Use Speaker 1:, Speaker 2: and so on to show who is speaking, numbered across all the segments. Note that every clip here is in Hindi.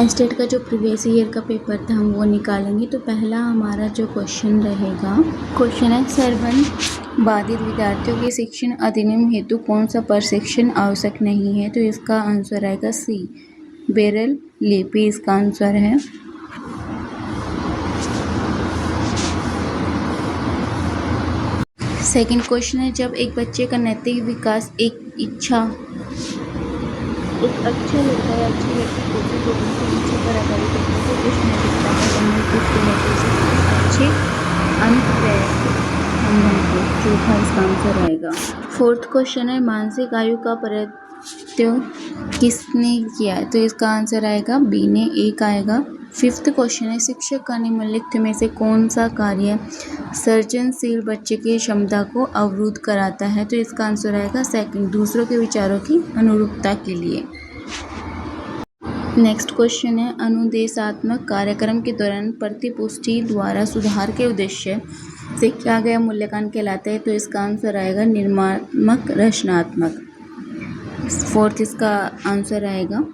Speaker 1: एस्टेट का जो प्रीवियस ईयर का पेपर था हम वो निकालेंगे। तो पहला हमारा जो क्वेश्चन रहेगा, क्वेश्चन है सर्वन बाधित विद्यार्थियों के शिक्षण अधिनियम हेतु कौन सा प्रशिक्षण आवश्यक नहीं है। तो इसका आंसर आएगा सी, ब्रेल लिपि इसका आंसर है। सेकंड क्वेश्चन है, जब एक बच्चे का नैतिक विकास एक अच्छा लड़का या अच्छी लड़की को उनकी इच्छा पर आधारित होता है तो उस नैतिकता का संबंध किसके होते हैं। अच्छे संबंध को। चौथा इसका आंसर आएगा। फोर्थ क्वेश्चन है, मानसिक आयु का प्रत्यय किसने किया है। तो इसका आंसर आएगा बी ने, एक आएगा। फिफ्थ क्वेश्चन है, शिक्षक का निम्नलिखित में से कौन सा कार्य सृजनशील बच्चे की क्षमता को अवरुद्ध कराता है। तो इसका आंसर आएगा सेकंड, दूसरों के विचारों की अनुरूपता के लिए। नेक्स्ट क्वेश्चन है, अनुदेशात्मक कार्यक्रम के दौरान प्रतिपुष्टि द्वारा सुधार के उद्देश्य से किया गया मूल्यांकन कहलाता है। तो इसका आंसर आएगा निर्माणात्मक रचनात्मक। फोर्थ इसका आंसर आएगा।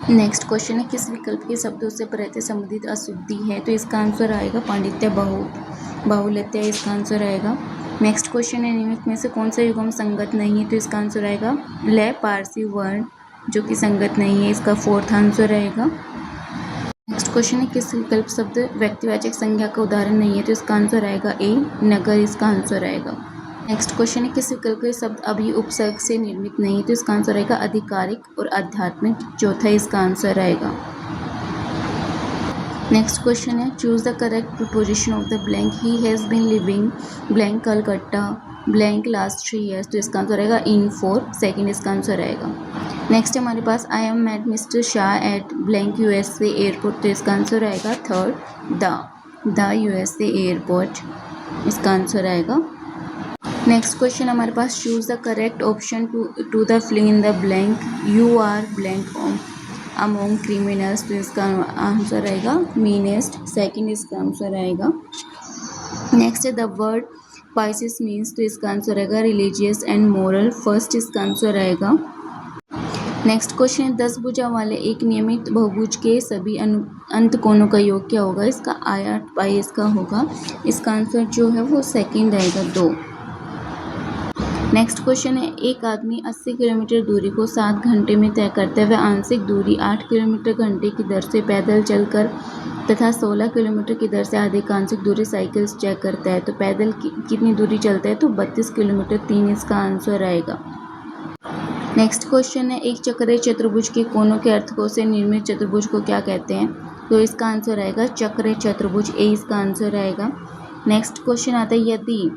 Speaker 1: नेक्स्ट क्वेश्चन है, किस विकल्प के शब्दों से प्रत्यय संबंधित अशुद्धि है। तो इसका आंसर आएगा पांडित्य बाहुल्यता इसका आंसर आएगा। नेक्स्ट क्वेश्चन है, निम्नलिखित में से कौन सा युग्म संगत नहीं है। तो इसका आंसर आएगा लय पारसी वर्ण जो कि संगत नहीं है, इसका फोर्थ आंसर रहेगा। नेक्स्ट क्वेश्चन है, किस विकल्प शब्द व्यक्तिवाचक संज्ञा का उदाहरण नहीं है। तो इसका आंसर आएगा ए, नगर इसका आंसर आएगा। नेक्स्ट क्वेश्चन है, किस विकल्प के शब्द अभी उपसर्ग से निर्मित नहीं। तो इसका आंसर आएगा आधिकारिक और आध्यात्मिक। चौथा इसका आंसर आएगा। नेक्स्ट क्वेश्चन है, choose the correct preposition of the blank. He has been living blank Calcutta blank last 3 years। तो इसका आंसर आएगा इन 4, सेकेंड इसका आंसर आएगा। नेक्स्ट हमारे पास I am met mister Shah at blank USA airport. तो इसका आंसर आएगा थर्ड, द USA एयरपोर्ट इसका आंसर आएगा। नेक्स्ट क्वेश्चन हमारे पास, choose the correct option to the fill in the blank. You are blank among criminals. तो इसका आंसर आएगा मीनेस्ट, सेकेंड इसका आंसर आएगा। नेक्स्ट है द वर्ड पाइसिस मीन्स। तो इसका आंसर आएगा रिलीजियस एंड मोरल, फर्स्ट इसका आंसर आएगा। नेक्स्ट क्वेश्चन है, 10 भुजा वाले एक नियमित बहुभुज के सभी अंत कोणों का योग क्या होगा। इसका 8 पाई इसका होगा। इसका आंसर जो है वो सेकेंड आएगा, 2। नेक्स्ट क्वेश्चन है, एक आदमी 80 किलोमीटर दूरी को 7 घंटे में तय करते हुए आंशिक दूरी 8 किलोमीटर घंटे की दर से पैदल चलकर तथा 16 किलोमीटर की दर से आधिकांशिक दूरी साइकिल से तय करता है। तो पैदल कितनी दूरी चलता है। तो 32 किलोमीटर, 3 इसका आंसर आएगा। नेक्स्ट क्वेश्चन है, एक चक्रीय चतुर्भुज के कोनों के अर्थकों से निर्मित चतुर्भुज को क्या कहते हैं। तो इसका आंसर आएगा चक्रीय चतुर्भुज, ए इसका आंसर आएगा। नेक्स्ट क्वेश्चन आता है, यदि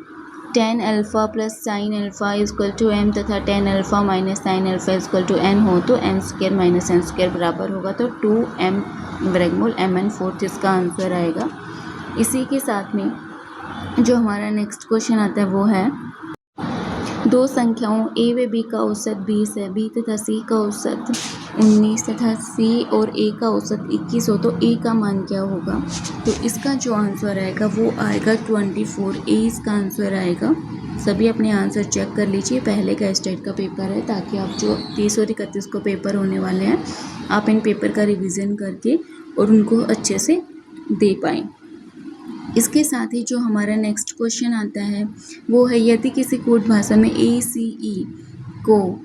Speaker 1: tan alpha plus sine alpha equal to m तथा tan alpha minus sine alpha equal to n हो तो m square minus n square बराबर होगा। तो 2m वर्गमूल mn, फोर्थ इसका आंसर आएगा। इसी के साथ में जो हमारा नेक्स्ट क्वेश्चन आता है वो है, दो संख्याओं a व b का औसत 20 है, b तथा c का औसत 19 तथा c और a का औसत 21 हो तो a का मान क्या होगा। तो इसका जो आंसर आएगा वो आएगा 24, a इसका आंसर आएगा। सभी अपने आंसर चेक कर लीजिए, पहले का स्टेट का पेपर है, ताकि आप जो 30 और 31 को पेपर होने वाले हैं आप इन पेपर का रिवीजन करके और उनको अच्छे से दे पाएँ। इसके साथ ही जो हमारा नेक्स्ट क्वेश्चन आता है वो है, यदि किसी कोड भाषा में ACE को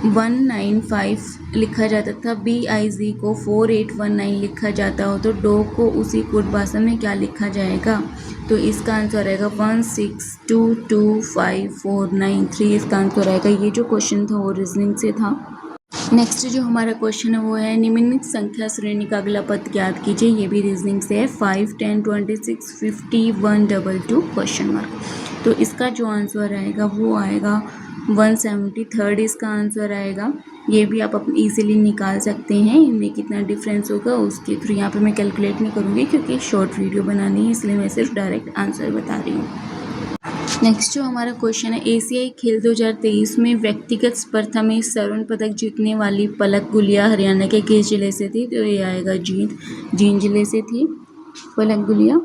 Speaker 1: 195 लिखा जाता था, BIG को 4819 लिखा जाता हो तो डो को उसी कोड भाषा में क्या लिखा जाएगा। तो इसका आंसर आएगा 1622549, इसका आंसर आएगा। ये जो क्वेश्चन था वो रीजनिंग से था। नेक्स्ट जो हमारा क्वेश्चन है वो है, निम्नलिखित संख्या श्रेणी का अगला पद ज्ञात कीजिए। ये भी रीजनिंग से है। 5, 10, 26, 50, 122 क्वेश्चन मार्क। तो इसका जो आंसर आएगा वो आएगा 170, थर्ड इसका आंसर आएगा। ये भी आप इजीली निकाल सकते हैं, इनमें कितना डिफरेंस होगा उसके थ्रू। यहाँ पे मैं कैलकुलेट नहीं करूँगी क्योंकि शॉर्ट वीडियो बनानी है, इसलिए मैं सिर्फ डायरेक्ट आंसर बता रही हूँ। नेक्स्ट जो हमारा क्वेश्चन है, एशियाई खेल 2023 में व्यक्तिगत स्पर्धा में स्वर्ण पदक जीतने वाली पलक गुलिया हरियाणा के किस जिले से थी। तो ये आएगा जींद जिले से थी पलक गुलिया।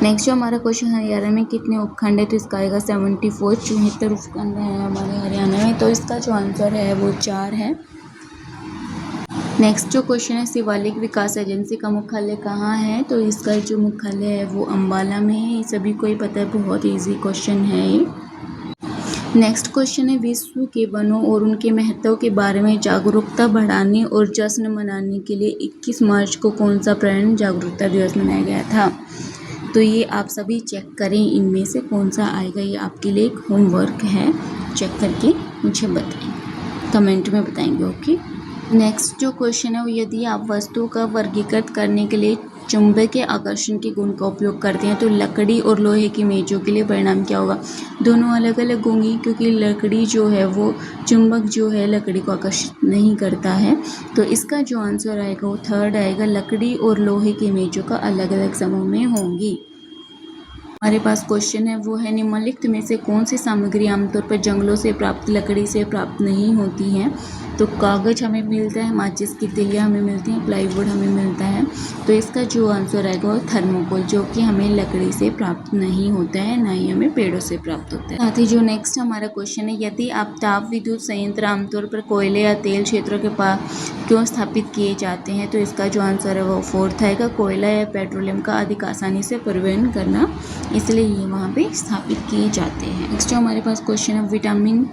Speaker 1: नेक्स्ट जो हमारा क्वेश्चन है, हरियाणा में कितने उपखंड है। तो इसका आएगा 74, 74 उपखंड है हमारे हरियाणा में। तो इसका जो आंसर है वो 4 है। नेक्स्ट जो क्वेश्चन है, शिवालिक विकास एजेंसी का मुख्यालय कहाँ है? तो इसका जो मुख्यालय है वो अम्बाला में है। ये सभी को ही पता है, बहुत इजी क्वेश्चन है ये। नेक्स्ट क्वेश्चन है, विश्व के वनों और उनके महत्व के बारे में जागरूकता बढ़ाने और जश्न मनाने के लिए 21 मार्च को कौन सा पर्यावरण जागरूकता दिवस मनाया गया था? तो ये आप सभी चेक करें, इनमें से कौन सा आएगा। ये आपके लिए एक होमवर्क है, चेक करके मुझे बताएं, कमेंट में बताएंगे। ओके। नेक्स्ट जो क्वेश्चन है वो, यदि आप वस्तु का वर्गीकृत करने के लिए चुंबकीय आकर्षण के गुण का उपयोग करते हैं तो लकड़ी और लोहे की मेजों के लिए परिणाम क्या होगा? दोनों अलग अलग होंगी, क्योंकि लकड़ी जो है वो चुंबक जो है लकड़ी को आकर्षित नहीं करता है। तो इसका जो आंसर आएगा वो थर्ड आएगा, लकड़ी और लोहे की मेजों का अलग अलग समूह में होंगी। हमारे पास क्वेश्चन है वो है, निम्नलिखित में से कौन सी सामग्री आमतौर पर जंगलों से प्राप्त लकड़ी से प्राप्त नहीं होती है? तो कागज हमें मिलता है, माचिस की तिलियाँ हमें मिलती हैं, प्लाईवुड हमें मिलता है। तो इसका जो आंसर आएगा वो थर्मोकोल, जो कि हमें लकड़ी से प्राप्त नहीं होता है, ना ही हमें पेड़ों से प्राप्त होता है। साथ ही जो नेक्स्ट हमारा क्वेश्चन है, यदि आप ताप विद्युत संयंत्र आमतौर पर कोयले या तेल क्षेत्रों के पास क्यों स्थापित किए जाते हैं? तो इसका जो आंसर है वो फोर्थ आएगा, कोयला या पेट्रोलियम का अधिक आसानी से परिवहन करना, इसलिए ये वहाँ पे स्थापित किए जाते हैं। नेक्स्ट जो हमारे पास क्वेश्चन है, विटामिन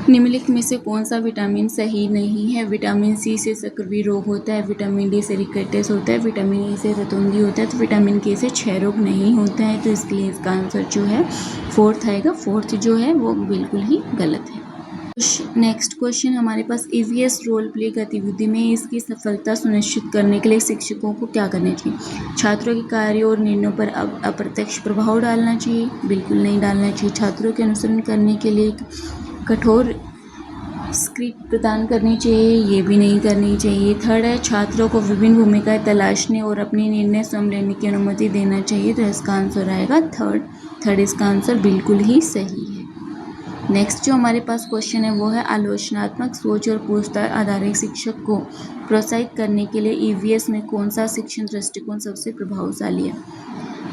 Speaker 1: निम्नलिखित में से कौन सा विटामिन सही नहीं है? विटामिन सी से सक्रिय रोग होता है, विटामिन डी से रिकेटस होता है, विटामिन ई से रतौंधी होता है, तो विटामिन के से क्षय रोग नहीं होता है। तो इसके लिए इसका आंसर जो है फोर्थ आएगा। फोर्थ जो है वो बिल्कुल ही गलत है। नेक्स्ट क्वेश्चन हमारे पास, ईवीएस रोल प्ले गतिविधि में इसकी सफलता सुनिश्चित करने के लिए शिक्षकों को क्या करना चाहिए? छात्रों के कार्यों और निर्णयों पर अप्रत्यक्ष प्रभाव डालना चाहिए? बिल्कुल नहीं डालना चाहिए। छात्रों के अनुसरण करने के लिए कठोर स्क्रिप्ट प्रदान करनी चाहिए? ये भी नहीं करनी चाहिए। थर्ड है, छात्रों को विभिन्न भूमिकाएं तलाशने और अपनी निर्णय स्वयं लेने की अनुमति देना चाहिए। तो इसका आंसर आएगा थर्ड इसका आंसर बिल्कुल ही सही है। नेक्स्ट जो हमारे पास क्वेश्चन है वो है, आलोचनात्मक सोच और पूछताछ आधारित शिक्षक को प्रोत्साहित करने के लिए ईवीएस में कौन सा शिक्षण दृष्टिकोण सबसे प्रभावशाली है?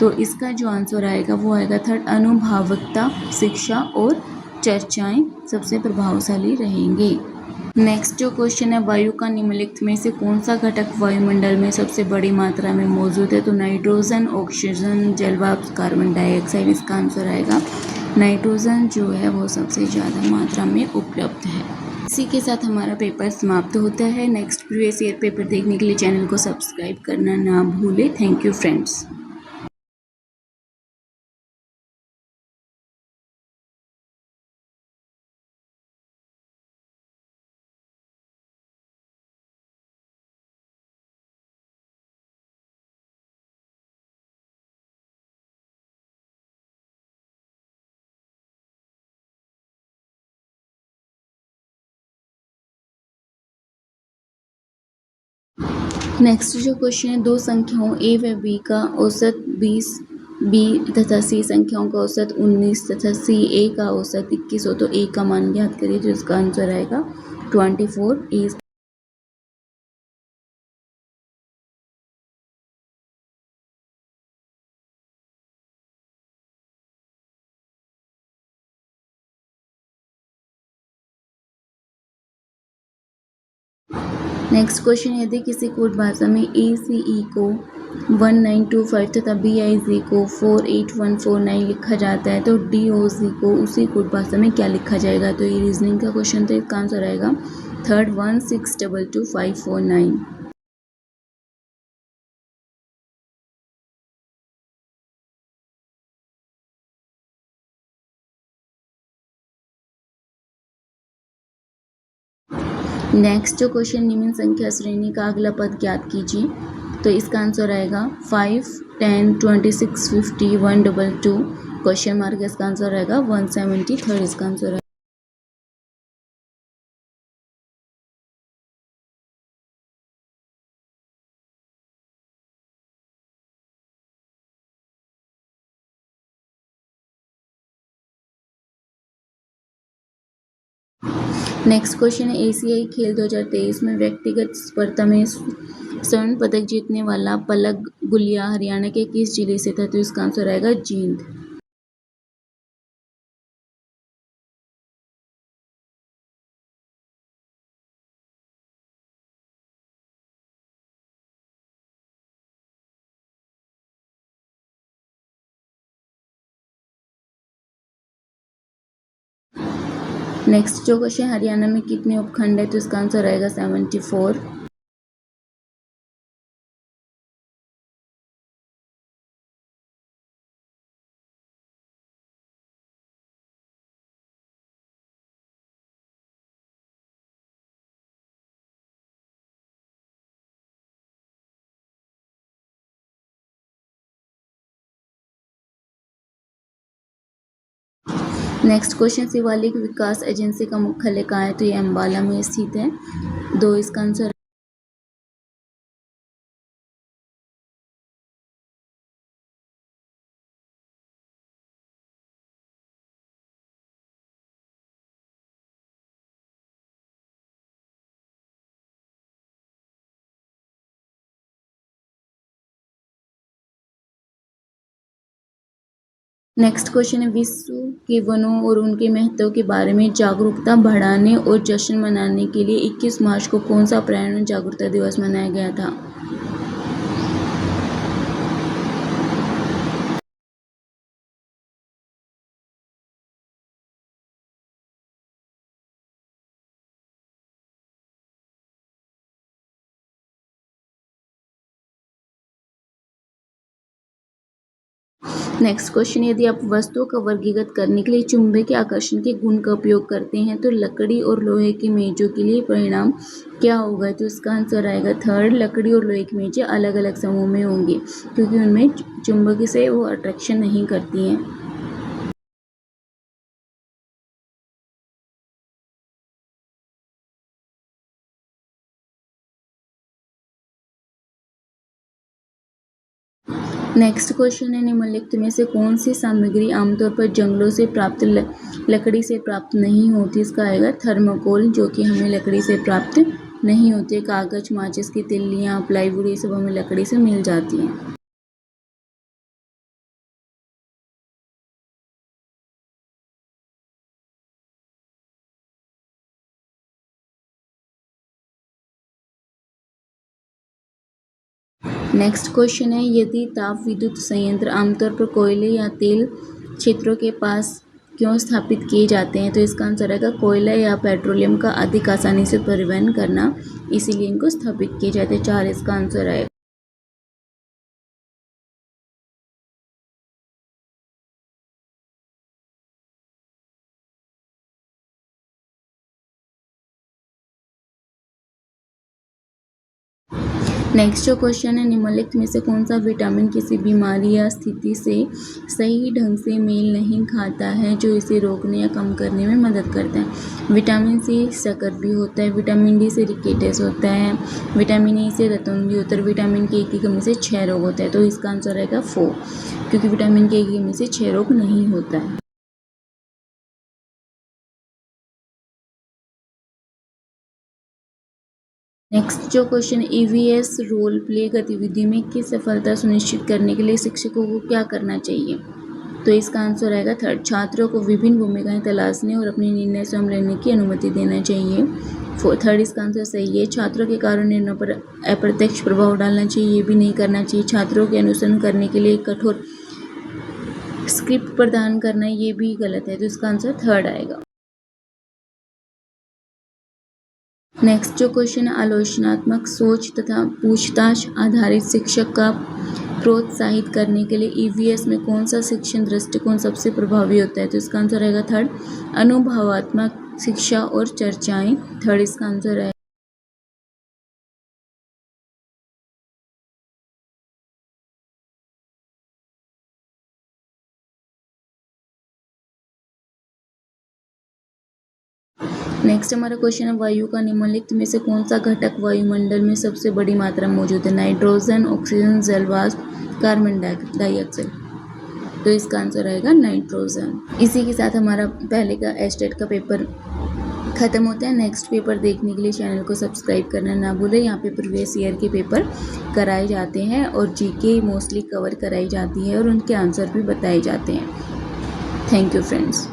Speaker 1: तो इसका जो आंसर आएगा वो आएगा थर्ड, अनुभवकता शिक्षा और चर्चाएं सबसे प्रभावशाली रहेंगे। नेक्स्ट जो क्वेश्चन है, वायु का निम्नलिखित में से कौन सा घटक वायुमंडल में सबसे बड़ी मात्रा में मौजूद है? तो नाइट्रोजन, ऑक्सीजन, जलवाष्प, कार्बन डाइऑक्साइड। इसका आंसर आएगा नाइट्रोजन जो है वो सबसे ज़्यादा मात्रा में उपलब्ध है। इसी के साथ हमारा पेपर समाप्त होता है। नेक्स्ट प्रीवियस ईयर पेपर देखने के लिए चैनल को सब्सक्राइब करना ना भूलें। Thank you friends. नेक्स्ट जो क्वेश्चन है, दो संख्याओं ए व बी का औसत 20, बी तथा सी संख्याओं का औसत 19 तथा सी ए का औसत 21 हो तो ए का मान ज्ञात करिए। तो इसका आंसर आएगा 24 ए। नेक्स्ट क्वेश्चन, यदि किसी कोड भाषा में ACE को 1925 तथा BIC को 48149 लिखा जाता है तो DOC को उसी कोड भाषा में क्या लिखा जाएगा? तो ये रीजनिंग का क्वेश्चन, तो इसका आंसर आएगा थर्ड 1622549। नेक्स्ट जो क्वेश्चन, निम्न संख्या श्रेणी का अगला पद ज्ञात कीजिए। तो इसका आंसर आएगा 5, 10, 26, 50, 122। क्वेश्चन मार्क, इसका आंसर आएगा 170। थर्ड इसका आंसर है। नेक्स्ट क्वेश्चन है, एशियाई खेल 2023 में व्यक्तिगत स्पर्धा में स्वर्ण पदक जीतने वाला पलक गुलिया हरियाणा के किस जिले से था? तो इसका आंसर आएगा जींद। नेक्स्ट जो क्वेश्चन, हरियाणा में कितने उपखंड है? तो इसका आंसर आएगा 74। नेक्स्ट क्वेश्चन, शिवालिक विकास एजेंसी का मुख्यालय कहाँ है? तो ये अम्बाला में स्थित है। 2 इसका आंसर। नेक्स्ट क्वेश्चन है, विश्व के वनों और उनके महत्व के बारे में जागरूकता बढ़ाने और जश्न मनाने के लिए 21 मार्च को कौन सा पर्यावरण जागरूकता दिवस मनाया गया था? नेक्स्ट क्वेश्चन, यदि आप वस्तुओं का वर्गीकृत करने के लिए चुंबकीय आकर्षण के गुण का उपयोग करते हैं तो लकड़ी और लोहे की मेजों के लिए परिणाम क्या होगा? तो इसका आंसर आएगा 3, लकड़ी और लोहे की मेजें अलग अलग समूह में होंगी क्योंकि उनमें चुंबक से वो अट्रैक्शन नहीं करती हैं। नेक्स्ट क्वेश्चन है, निम्नलिखित में से कौन सी सामग्री आमतौर पर जंगलों से प्राप्त लकड़ी से प्राप्त नहीं होती? इसका आएगा थर्मोकोल, जो कि हमें लकड़ी से प्राप्त नहीं होते। कागज, माचिस की तिल्लियाँ, प्लाईवुड, ये सब हमें लकड़ी से मिल जाती हैं। नेक्स्ट क्वेश्चन है, यदि ताप विद्युत संयंत्र आमतौर पर कोयले या तेल क्षेत्रों के पास क्यों स्थापित किए जाते हैं? तो इसका आंसर आएगा कोयला या पेट्रोलियम का अधिक आसानी से परिवहन करना, इसीलिए इनको स्थापित किए जाते हैं। 4 इसका आंसर आएगा। नेक्स्ट जो क्वेश्चन है, निम्नलिखित में से कौन सा विटामिन किसी बीमारी या स्थिति से सही ढंग से मेल नहीं खाता है जो इसे रोकने या कम करने में मदद करता है? विटामिन सी शक्कर भी होता है, विटामिन डी से रिकेटस होता है, विटामिन ए से रतौंधी होता है, विटामिन के की कमी से 6 रोग होता है। तो इसका आंसर रहेगा 4, क्योंकि विटामिन के की कमी से 6 रोग नहीं होता है। नेक्स्ट जो क्वेश्चन, ईवीएस रोल प्ले गतिविधि में किस सफलता सुनिश्चित करने के लिए शिक्षकों को क्या करना चाहिए? तो इसका आंसर आएगा 3, छात्रों को विभिन्न भूमिकाएं तलाशने और अपने निर्णय स्वयं लेने की अनुमति देना चाहिए। 3 इसका आंसर सही है। छात्रों के कारण निर्णयों पर अप्रत्यक्ष प्रभाव डालना चाहिए, ये भी नहीं करना चाहिए। छात्रों के अनुसरण करने के लिए कठोर स्क्रिप्ट प्रदान करना, ये भी गलत है। तो इसका आंसर 3 आएगा। नेक्स्ट जो क्वेश्चन है, आलोचनात्मक सोच तथा पूछताछ आधारित शिक्षक का प्रोत्साहित करने के लिए ईवीएस में कौन सा शिक्षण दृष्टिकोण सबसे प्रभावी होता है? तो इसका आंसर रहेगा 3, अनुभवात्मक शिक्षा और चर्चाएं। 3 इसका आंसर है। नेक्स्ट हमारा क्वेश्चन है, वायु का निम्नलिखित में से कौन सा घटक वायुमंडल में सबसे बड़ी मात्रा में मौजूद है? नाइट्रोजन, ऑक्सीजन, जलवाष्प, कार्बन डाइऑक्साइड। तो इसका आंसर रहेगा नाइट्रोजन। इसी के साथ हमारा पहले का एस्टेट का पेपर खत्म होता है। नेक्स्ट पेपर देखने के लिए चैनल को सब्सक्राइब करना ना भूलें। यहाँ पे प्रीवियस ईयर के पेपर कराए जाते हैं और जीके मोस्टली कवर कराई जाती है और उनके आंसर भी बताए जाते हैं। Thank you friends.